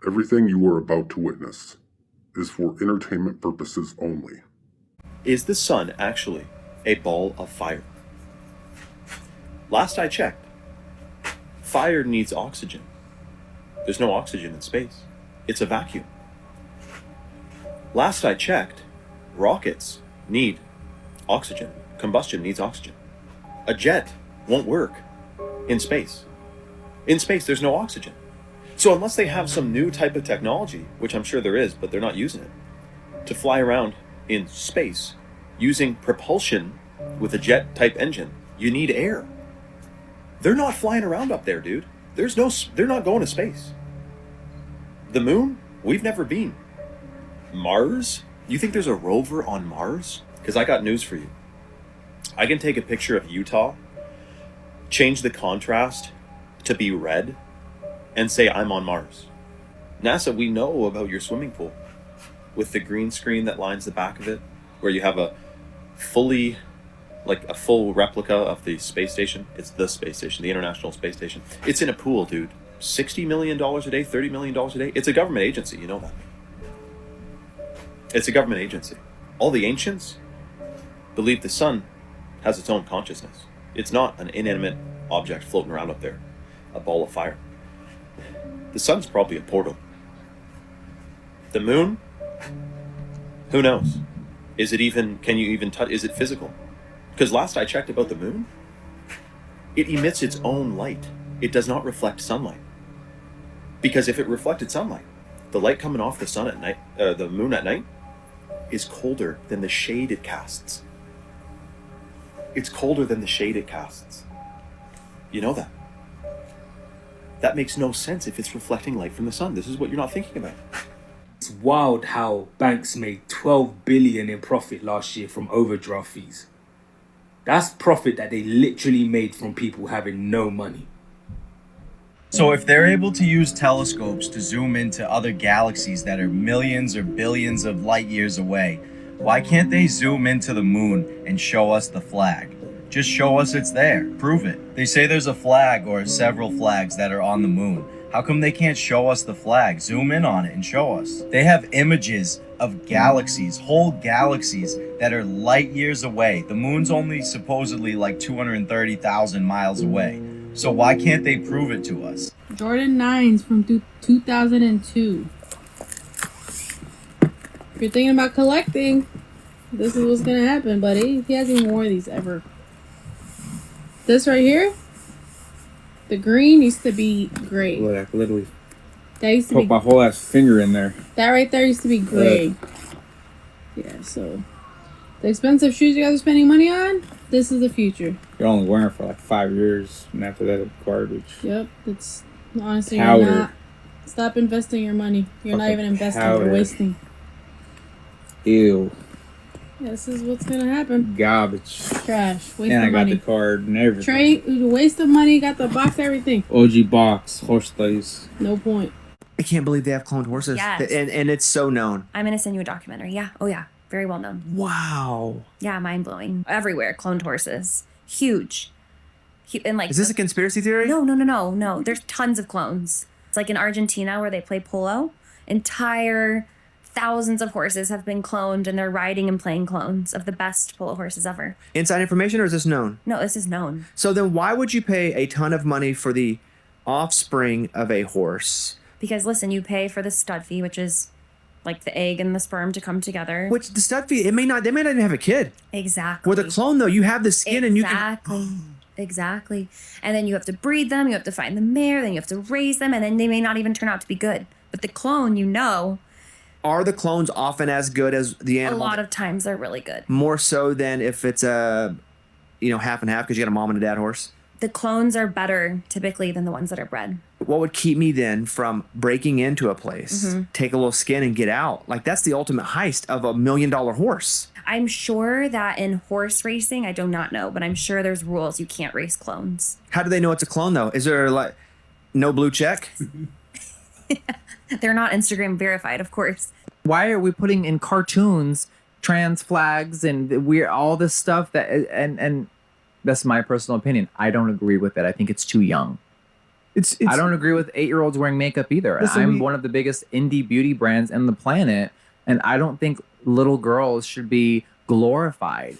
Everything you are about to witness is for entertainment purposes only. Is the sun actually a ball of fire? Last I checked, fire needs oxygen. There's no oxygen in space. It's a vacuum. Last I checked, rockets need oxygen. Combustion needs oxygen. A jet won't work in space. In space, there's no oxygen. So unless they have some new type of technology, which I'm sure there is, but they're not using it, to fly around in space using propulsion with a jet type engine, you need air. They're not flying around up there, dude. They're not going to space. The moon, we've never been. Mars? You think there's a rover on Mars? Because I got news for you. I can take a picture of Utah, change the contrast to be red, and say I'm on Mars. NASA, we know about your swimming pool with the green screen that lines the back of it, where you have a full replica of the space station. It's the space station, the International Space Station. It's in a pool, dude. $60 million a day, $30 million a day. It's a government agency, you know that. It's a government agency. All the ancients believe the sun has its own consciousness. It's not an inanimate object floating around up there, a ball of fire. The sun's probably a portal. The moon? Who knows? Is it physical? Because last I checked about the moon, it emits its own light. It does not reflect sunlight. Because if it reflected sunlight, the light coming off the sun at night, the moon at night, is colder than the shade it casts. It's colder than the shade it casts. You know that. That makes no sense if it's reflecting light from the sun. This is what you're not thinking about. It's wild how banks made $12 billion in profit last year from overdraft fees. That's profit that they literally made from people having no money. So if they're able to use telescopes to zoom into other galaxies that are millions or billions of light years away, why can't they zoom into the moon and show us the flag? Just show us it's there. Prove it. They say there's a flag or several flags that are on the moon. How come they can't show us the flag? Zoom in on it and show us. They have images of galaxies, whole galaxies that are light years away. The moon's only supposedly like 230,000 miles away. So why can't they prove it to us? Jordan 9s from 2002. If you're thinking about collecting, this is what's gonna happen, buddy. He hasn't worn these ever. This right here, the green used to be gray. Like literally That used to poke be my whole ass finger in there. that right there used to be gray. Yeah, so the expensive shoes you guys are spending money on, this is the future. You're only wearing it for like 5 years, and after that, it's garbage. Yep, it's honestly Powder. you're not. Stop investing your money. You're not Fucking even investing. powder. You're wasting. Ew, This is what's gonna happen. garbage. Trash. Waste And I of got money. the card and everything. Waste of money. Got the box. Everything. OG box, horse lace. No point. I can't believe they have cloned horses. Yes. And it's so known. I'm gonna send you a documentary. Yeah. Oh yeah. Very well known. Wow. Yeah, mind blowing. Everywhere, cloned horses. Huge. And like, Is this a conspiracy theory? No. There's tons of clones. It's like in Argentina where they play polo. Entire thousands of horses have been cloned, and they're riding and playing clones of the best polo horses ever. Inside information, or is this known? No, this is known. So then why would you pay a ton of money for the offspring of a horse? Because listen, you pay for the stud fee, which is like the egg and the sperm to come together. Which the stud fee, they may not even have a kid. Exactly. With a clone though, you have the skin and you can... Exactly. And then you have to breed them, you have to find the mare, then you have to raise them, and then they may not even turn out to be good. But the clone, Are the clones often as good as the a animal? lot of times they're really good. More so than if it's a, half and half because you got a mom and a dad horse? The clones are better typically than the ones that are bred. What would keep me then from breaking into a place, take a little skin and get out? Like that's the ultimate heist of $1 million horse. I'm sure that in horse racing, I do not know, but I'm sure there's rules. You can't race clones. How do they know it's a clone though? Is there like no blue check? They're not Instagram verified, of course. Why are we putting in cartoons trans flags and we're all this stuff that and that's my personal opinion. I don't agree with it. I think it's too young. It's I don't agree with 8-year-olds wearing makeup either. Listen, I'm one of the biggest indie beauty brands in the planet, and I don't think little girls should be glorified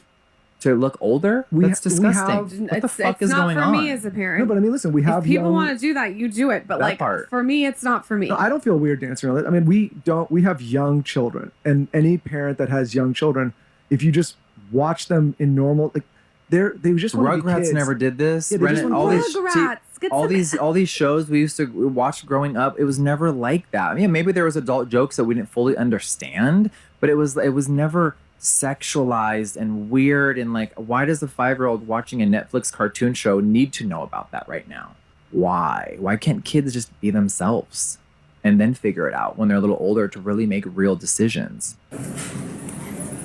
to look older. That's disgusting. What the fuck is going for on? me as a parent. No, but I mean, listen, we have if people young- want to do that, you do it. But That like part. for me, it's not for me. No, I don't feel weird dancing around it. I mean, we have young children, and any parent that has young children, if you just watch them in normal, like they just want to be Rugrats kids. never did this. Yeah, they just Brennan, want all to these, Rugrats. Get all some- all these shows we used to watch growing up, it was never like that. I mean, maybe there was adult jokes that we didn't fully understand, but it was never sexualized and weird. And like, why does the 5-year-old watching a Netflix cartoon show need to know about that right now? Why can't kids just be themselves and then figure it out when they're a little older to really make real decisions?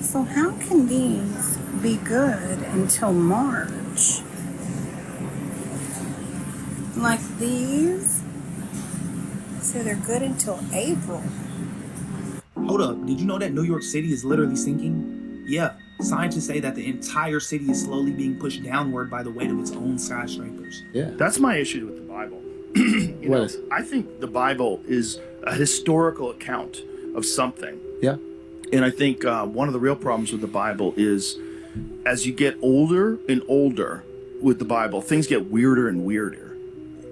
So how can these be good until March? Like these? So they're good until April. Hold up, did you know that New York City is literally sinking? Yeah, scientists say that the entire city is slowly being pushed downward by the weight of its own skyscrapers. Yeah. That's my issue with the Bible. I think the Bible is a historical account of something. Yeah. And I think one of the real problems with the Bible is as you get older and older with the Bible, things get weirder and weirder.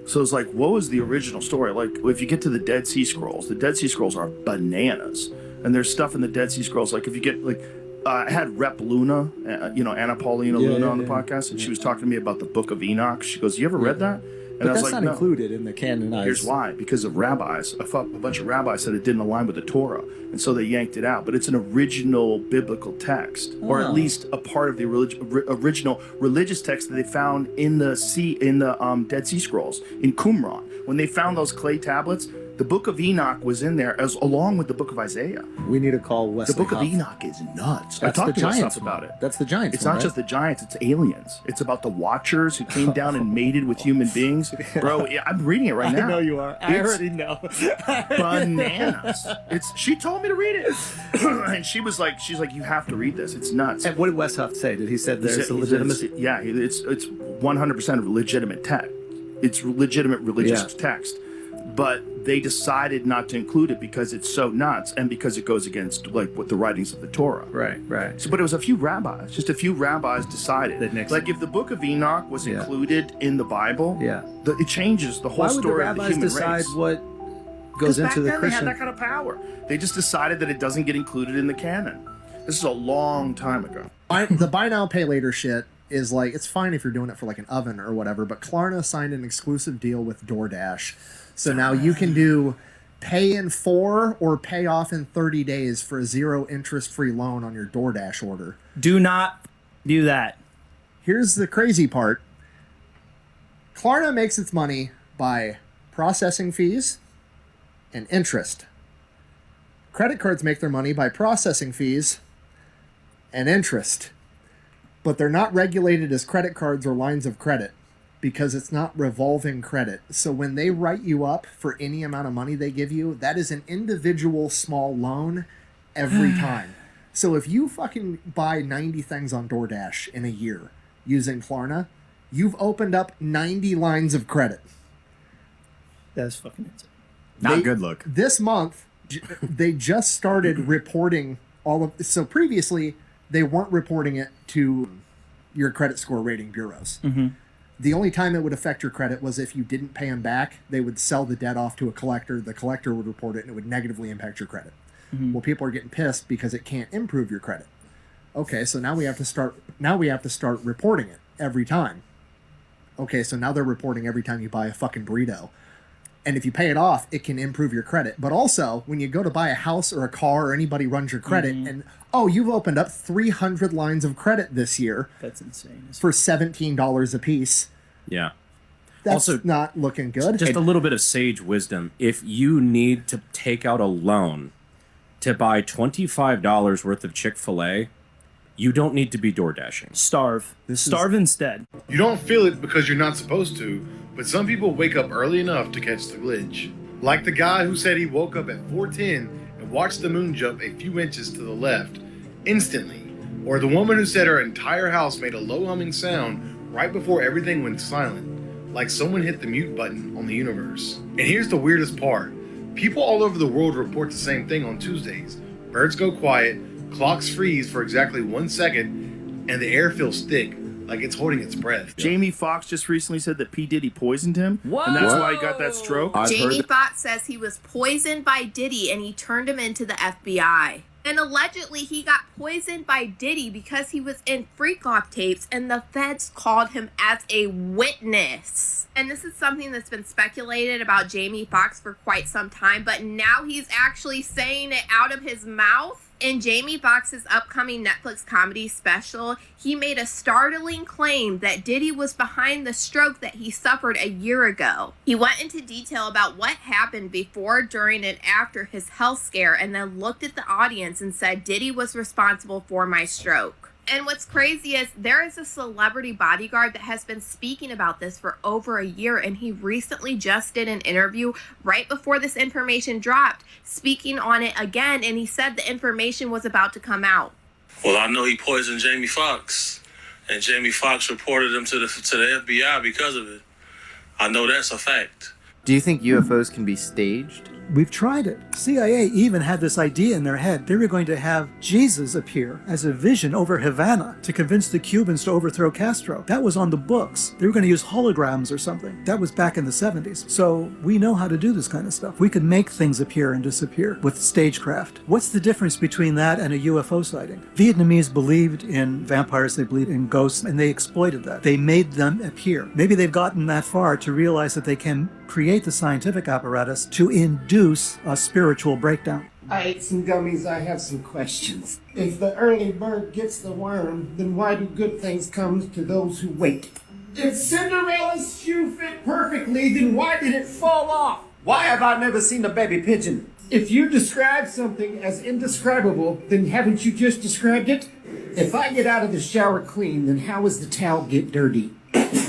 So it's like, what was the original story? Like, if you get to the Dead Sea Scrolls, the Dead Sea Scrolls are bananas. And there's stuff in the Dead Sea Scrolls, like if you get, like, I had Rep Luna, Anna Paulina Luna on the podcast, and she was talking to me about the Book of Enoch. She goes, you ever read that? And But I was that's like, not no. included in the canonized. Here's why. Because of rabbis. A bunch of rabbis said it didn't align with the Torah. And so they yanked it out. But it's an original biblical text, or at Oh. least a part of the original religious text that they found in the Dead Sea Scrolls, in Qumran. When they found those clay tablets, the Book of Enoch was in there, along with the Book of Isaiah. We need to call Wesley. The Book of Huff. Enoch is nuts. That's I talked the to Giants myself about one. it. That's the Giants. It's one, not right? just the Giants, it's aliens. It's about the Watchers who came down and mated with human beings. Bro, yeah, I'm reading it right now. I know you are. I already know. Bananas. She told me to read it. And she's like, you have to read this. It's nuts. And what did Wes Huff say? Did he said there's a legitimacy? Yeah, it's 100% legitimate text. It's legitimate religious text. But they decided not to include it because it's so nuts and because it goes against what the writings of the Torah. Right. So, but it was a few rabbis. Just a few rabbis decided. Like if the Book of Enoch was included in the Bible, it changes the whole Why would the story of the rabbis human decide race. what goes into the Back then Christian? they had that kind of power. They just decided that it doesn't get included in the canon. This is a long time ago. The buy now pay later shit is like, it's fine if you're doing it for like an oven or whatever, but Klarna signed an exclusive deal with DoorDash. So now you can do pay in 4 or pay off in 30 days for a 0 interest free loan on your DoorDash order. Do not do that. Here's the crazy part. Klarna makes its money by processing fees and interest. Credit cards make their money by processing fees and interest. But they're not regulated as credit cards or lines of credit because it's not revolving credit. So when they write you up for any amount of money they give you, that is an individual small loan every time. So if you fucking buy 90 things on DoorDash in a year using Klarna, you've opened up 90 lines of credit. That's fucking insane. Not good look. This month, they just started reporting all of. So previously, they weren't reporting it to your credit score rating bureaus. Mm-hmm. The only time it would affect your credit was if you didn't pay them back. They would sell the debt off to a collector. The collector would report it, and it would negatively impact your credit. Mhm. Well, people are getting pissed because it can't improve your credit. Okay, so now we have to start. Now we have to start reporting it every time. Okay, so now they're reporting every time you buy a fucking burrito. And if you pay it off, it can improve your credit. But also, when you go to buy a house or a car or anybody runs your credit and, oh, you've opened up 300 lines of credit this year. That's insane. For $17 a piece. Yeah. That's Also, not looking good. Just a little bit of sage wisdom. If you need to take out a loan to buy $25 worth of Chick-fil-A, you don't need to be door dashing. Starve. Starve instead. You don't feel it because you're not supposed to, but some people wake up early enough to catch the glitch. Like the guy who said he woke up at 4:10 and watched the moon jump a few inches to the left instantly. Or the woman who said her entire house made a low humming sound right before everything went silent. like someone hit the mute button on the universe. And here's the weirdest part. People all over the world report the same thing on Tuesdays. Birds go quiet, clocks freeze for exactly 1 second, and the air feels thick, like it's holding its breath. Jamie Foxx just recently said that P. Diddy poisoned him, and that's why he got that stroke. Jamie Foxx says he was poisoned by Diddy and he turned him into the FBI. And allegedly he got poisoned by Diddy because he was in freak off tapes and the feds called him as a witness. And this is something that's been speculated about Jamie Foxx for quite some time, but now he's actually saying it out of his mouth. In Jamie Foxx's upcoming Netflix comedy special, he made a startling claim that Diddy was behind the stroke that he suffered a year ago. He went into detail about what happened before, during, and after his health scare, and then looked at the audience and said Diddy was responsible for my stroke. And what's crazy is there is a celebrity bodyguard that has been speaking about this for over a year, and he recently just did an interview right before this information dropped, speaking on it again, and he said the information was about to come out. Well, I know he poisoned Jamie Foxx, and Jamie Foxx reported him to the FBI because of it. I know that's a fact. Do you think UFOs can be staged? We've tried it. CIA even had this idea in their head. They were going to have Jesus appear as a vision over Havana to convince the Cubans to overthrow Castro. That was on the books. They were going to use holograms or something. That was back in the 70s. So we know how to do this kind of stuff. We can make things appear and disappear with stagecraft. What's the difference between that and a UFO sighting? Vietnamese believed in vampires, they believed in ghosts, and they exploited that. They made them appear. Maybe they've gotten that far to realize that they can create the scientific apparatus to induce a spiritual breakdown. I ate some gummies, I have some questions. If the early bird gets the worm, then why do good things come to those who wait? If Cinderella's shoe fit perfectly, then why did it fall off? Why have I never seen a baby pigeon? If you describe something as indescribable, then haven't you just described it? If I get out of the shower clean, then how does the towel get dirty?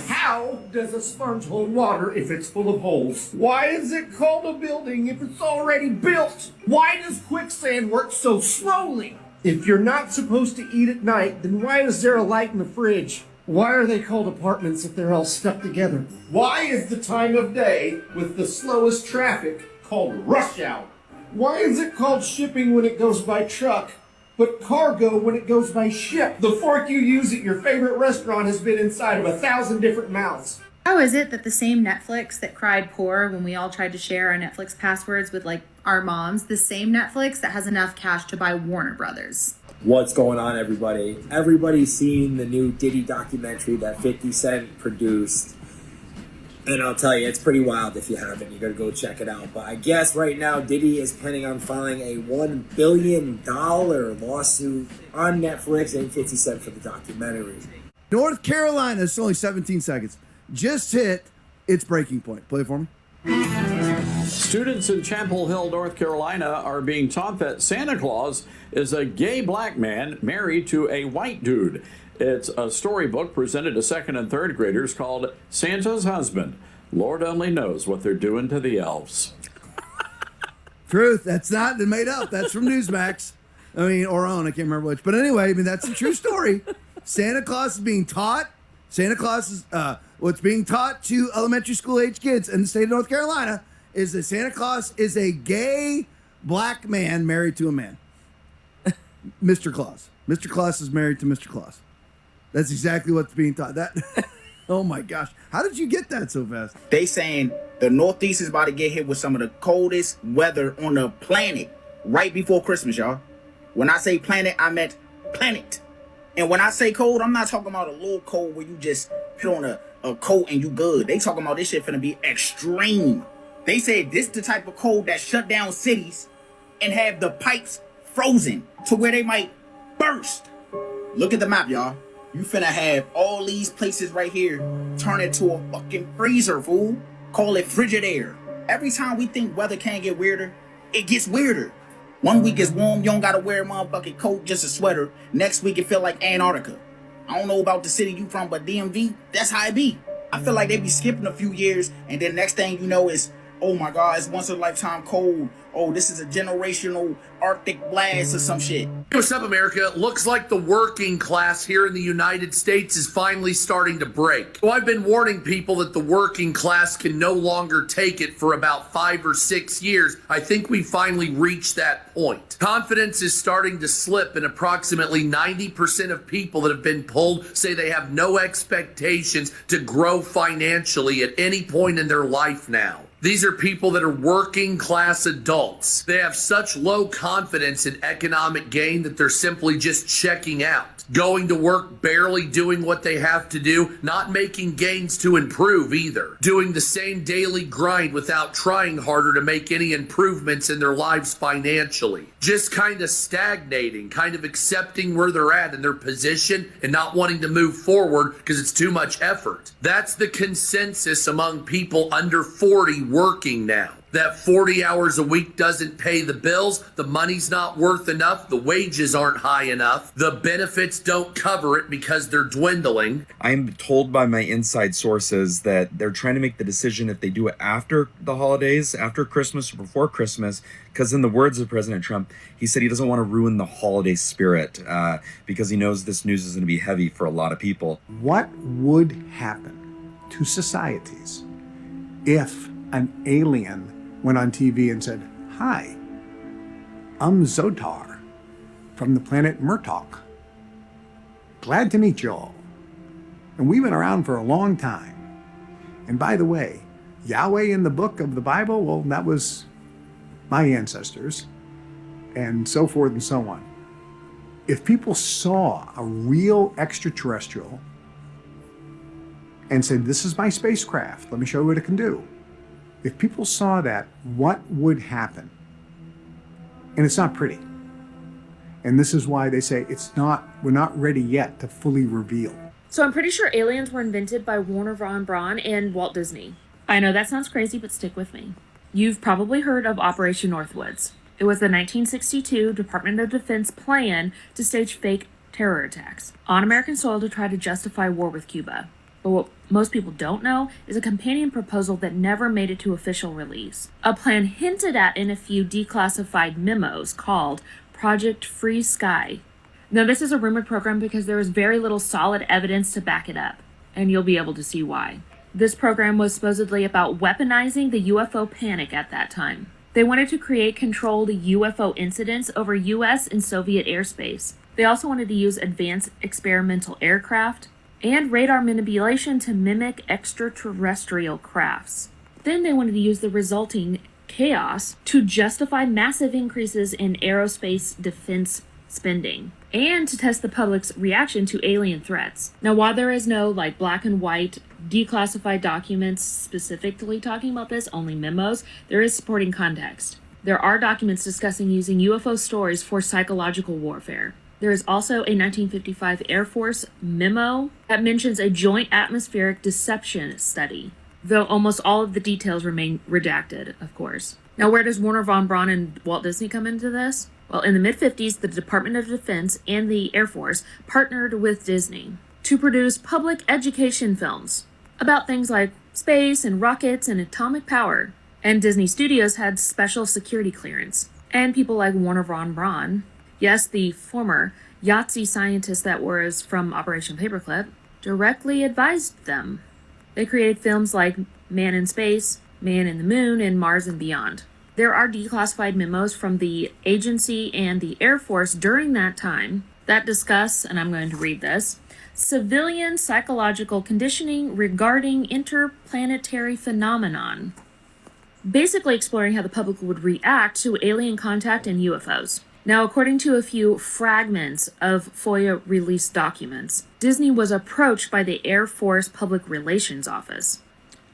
How does a sponge hold water if it's full of holes? Why is it called a building if it's already built? Why does quicksand work so slowly? If you're not supposed to eat at night, then why is there a light in the fridge? Why are they called apartments if they're all stuck together? Why is the time of day with the slowest traffic called rush hour? Why is it called shipping when it goes by truck, but cargo when it goes by ship? The fork you use at your favorite restaurant has been inside of 1,000 different mouths. How is it that the same Netflix that cried poor when we all tried to share our Netflix passwords with like our moms, the same Netflix that has enough cash to buy Warner Brothers? What's going on, everybody? Everybody's seen the new Diddy documentary that 50 Cent produced. And I'll tell you, it's pretty wild if you haven't. You gotta go check it out. But I guess right now, Diddy is planning on filing a $1 billion lawsuit on Netflix and 50 Cent for the documentary. North Carolina, it's only 17 seconds, just hit its breaking point. Play it for me. Students in Chapel Hill, North Carolina are being taught that Santa Claus is a gay black man married to a white dude. It's a storybook presented to second and third graders called Santa's Husband. Lord only knows what they're doing to the elves. Truth, that's not made up. That's from Newsmax. I mean, or OWN, I can't remember which. But anyway, I mean, that's a true story. Santa Claus is being taught. Santa Claus is, what's being taught to elementary school age kids in the state of North Carolina is that Santa Claus is a gay black man married to a man. Mr. Claus. Mr. Claus is married to Mr. Claus. That's exactly what's being taught. That, oh my gosh. How did you get that so fast? They saying the Northeast is about to get hit with some of the coldest weather on the planet right before Christmas, y'all. When I say planet, I meant planet. And when I say cold, I'm not talking about a little cold where you just put on a coat and you good. They talking about this shit finna be extreme. They said this the type of cold that shut down cities and have the pipes frozen to where they might burst. Look at the map, y'all. You finna have all these places right here turn into a fucking freezer, fool. Call it frigid air. Every time we think weather can't get weirder, it gets weirder. One week is warm, you don't gotta wear a motherfucking coat, just a sweater. Next week it feel like Antarctica. I don't know about the city you from, but DMV, that's how it be. I feel like they be skipping a few years, and then next thing you know is oh my God, it's once in a lifetime cold. Oh, this is a generational Arctic blast or some shit. What's up, America? It looks like the working class here in the United States is finally starting to break. So I've been warning people that the working class can no longer take it for about 5 or 6 years. I think we finally reached that point. Confidence is starting to slip, and approximately 90% of people that have been polled say they have no expectations to grow financially at any point in their life now. These are people that are working class adults. They have such low confidence in economic gain that they're simply just checking out, going to work, barely doing what they have to do, not making gains to improve either, doing the same daily grind without trying harder to make any improvements in their lives financially, just kind of stagnating, kind of accepting where they're at in their position and not wanting to move forward because it's too much effort. That's the consensus among people under 40 working now. That 40 hours a week doesn't pay the bills, the money's not worth enough, the wages aren't high enough, the benefits don't cover it because they're dwindling. I'm told by my inside sources that they're trying to make the decision if they do it after the holidays, after Christmas or before Christmas, because in the words of President Trump, he said he doesn't want to ruin the holiday spirit because he knows this news is going to be heavy for a lot of people. What would happen to societies if an alien went on TV and said, "Hi, I'm Zotar from the planet Murtok. Glad to meet you all. And we've been around for a long time. And by the way, Yahweh in the book of the Bible, well, that was my ancestors," and so forth and so on. If people saw a real extraterrestrial and said, "This is my spacecraft, let me show you what it can do." If people saw that, what would happen? And it's not pretty. And this is why they say we're not ready yet to fully reveal. So I'm pretty sure aliens were invented by Warner von Braun and Walt Disney. I know that sounds crazy, but stick with me. You've probably heard of Operation Northwoods. It was the 1962 Department of Defense plan to stage fake terror attacks on American soil to try to justify war with Cuba. But what most people don't know is a companion proposal that never made it to official release. A plan hinted at in a few declassified memos called Project Free Sky. Now, this is a rumored program because there is very little solid evidence to back it up, and you'll be able to see why. This program was supposedly about weaponizing the UFO panic at that time. They wanted to create controlled UFO incidents over US and Soviet airspace. They also wanted to use advanced experimental aircraft and radar manipulation to mimic extraterrestrial crafts. Then they wanted to use the resulting chaos to justify massive increases in aerospace defense spending and to test the public's reaction to alien threats. Now, while there is no black and white declassified documents specifically talking about this, only memos, there is supporting context. There are documents discussing using UFO stories for psychological warfare. There is also a 1955 Air Force memo that mentions a joint atmospheric deception study, though almost all of the details remain redacted, of course. Now, where does Warner von Braun and Walt Disney come into this? Well, in the mid-50s, the Department of Defense and the Air Force partnered with Disney to produce public education films about things like space and rockets and atomic power. And Disney Studios had special security clearance. And people like Warner von Braun, yes, the former Yahtzee scientist that was from Operation Paperclip, directly advised them. They created films like Man in Space, Man in the Moon, and Mars and Beyond. There are declassified memos from the agency and the Air Force during that time that discuss, and I'm going to read this, civilian psychological conditioning regarding interplanetary phenomenon, basically exploring how the public would react to alien contact and UFOs. Now, according to a few fragments of FOIA released documents, Disney was approached by the Air Force Public Relations Office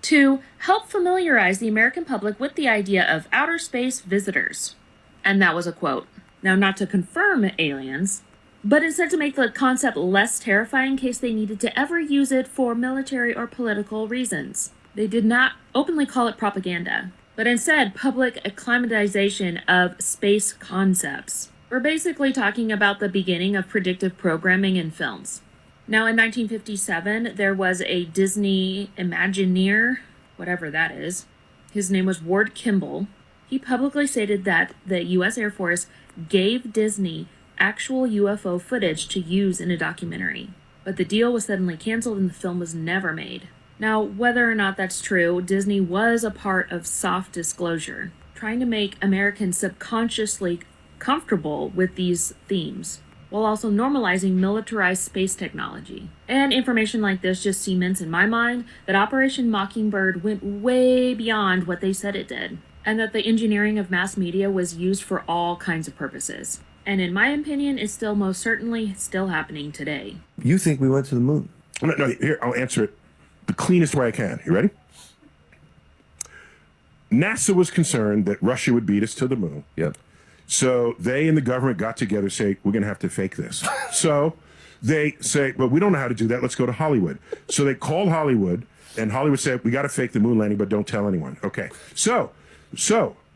to help familiarize the American public with the idea of outer space visitors. And that was a quote. Now, not to confirm aliens, but instead to make the concept less terrifying in case they needed to ever use it for military or political reasons. They did not openly call it propaganda, but instead public acclimatization of space concepts. We're basically talking about the beginning of predictive programming in films. Now, in 1957, there was a Disney Imagineer, whatever that is, His name was Ward Kimball. He publicly stated that the U.S. Air Force gave Disney actual UFO footage to use in a documentary, but the deal was suddenly canceled and the film was never made. Now, whether or not that's true, Disney was a part of soft disclosure, trying to make Americans subconsciously comfortable with these themes, while also normalizing militarized space technology. And information like this just cements in my mind that Operation Mockingbird went way beyond what they said it did, and that the engineering of mass media was used for all kinds of purposes. And in my opinion, is still most certainly still happening today. You think we went to the moon? No, here, I'll answer it the cleanest way I can. You ready? NASA was concerned that Russia would beat us to the moon. Yep. So they and the government got together, say, we're going to have to fake this. So they say, but we don't know how to do that. Let's go to Hollywood. So they called Hollywood, and Hollywood said, we got to fake the moon landing, but don't tell anyone. Okay. So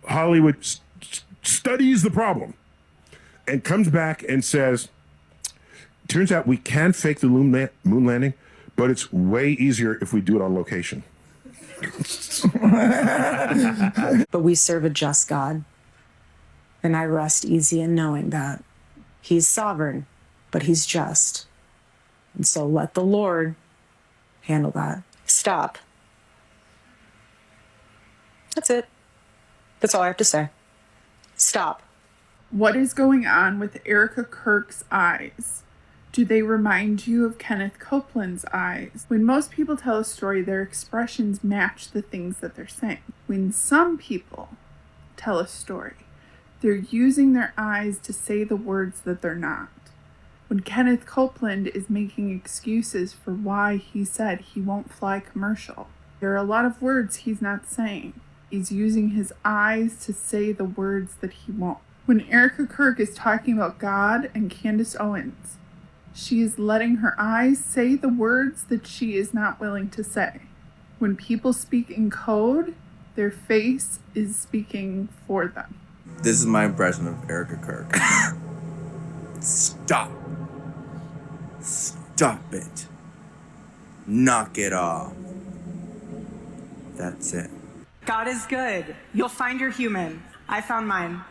Hollywood studies the problem and comes back and says, turns out we can fake the moon landing, but it's way easier if we do it on location. But we serve a just God. And I rest easy in knowing that He's sovereign, but He's just. And so let the Lord handle that. Stop. That's it. That's all I have to say. Stop. What is going on with Erica Kirk's eyes? Do they remind you of Kenneth Copeland's eyes? When most people tell a story, their expressions match the things that they're saying. When some people tell a story, they're using their eyes to say the words that they're not. When Kenneth Copeland is making excuses for why he said he won't fly commercial, there are a lot of words he's not saying. He's using his eyes to say the words that he won't. When Erica Kirk is talking about God and Candace Owens, she is letting her eyes say the words that she is not willing to say. When people speak in code, their face is speaking for them. This is my impression of Erica Kirk. Stop. Stop it. Knock it off. That's it. God is good. You'll find your human. I found mine.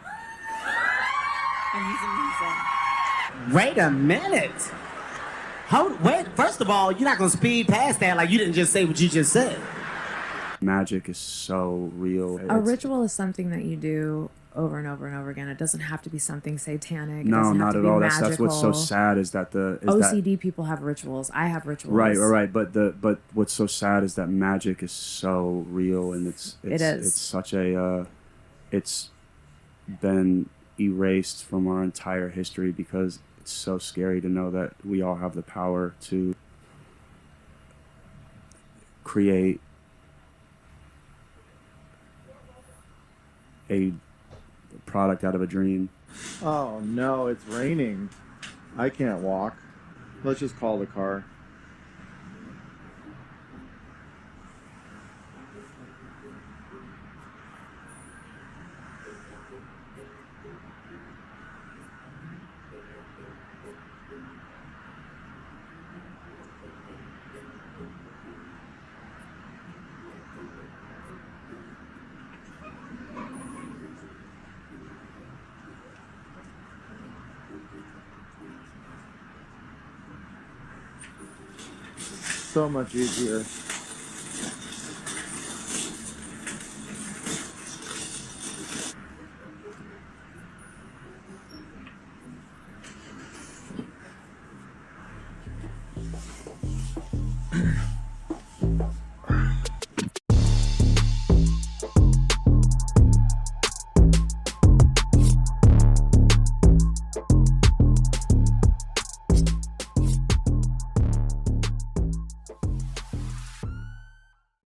And he's amazing. Wait a minute. Wait, first of all, you're not going to speed past that like you didn't just say what you just said. Magic is so real. A ritual is something that you do over and over and over again. It doesn't have to be something satanic. It No, doesn't have not to at be all. Magical. That's what's so sad is that OCD people have rituals. I have rituals. Right. But what's so sad is that magic is so real, and it is. It's such a it's been erased from our entire history because it's so scary to know that we all have the power to create a product out of a dream. Oh no, it's raining. I can't walk. Let's just call the car. So much easier.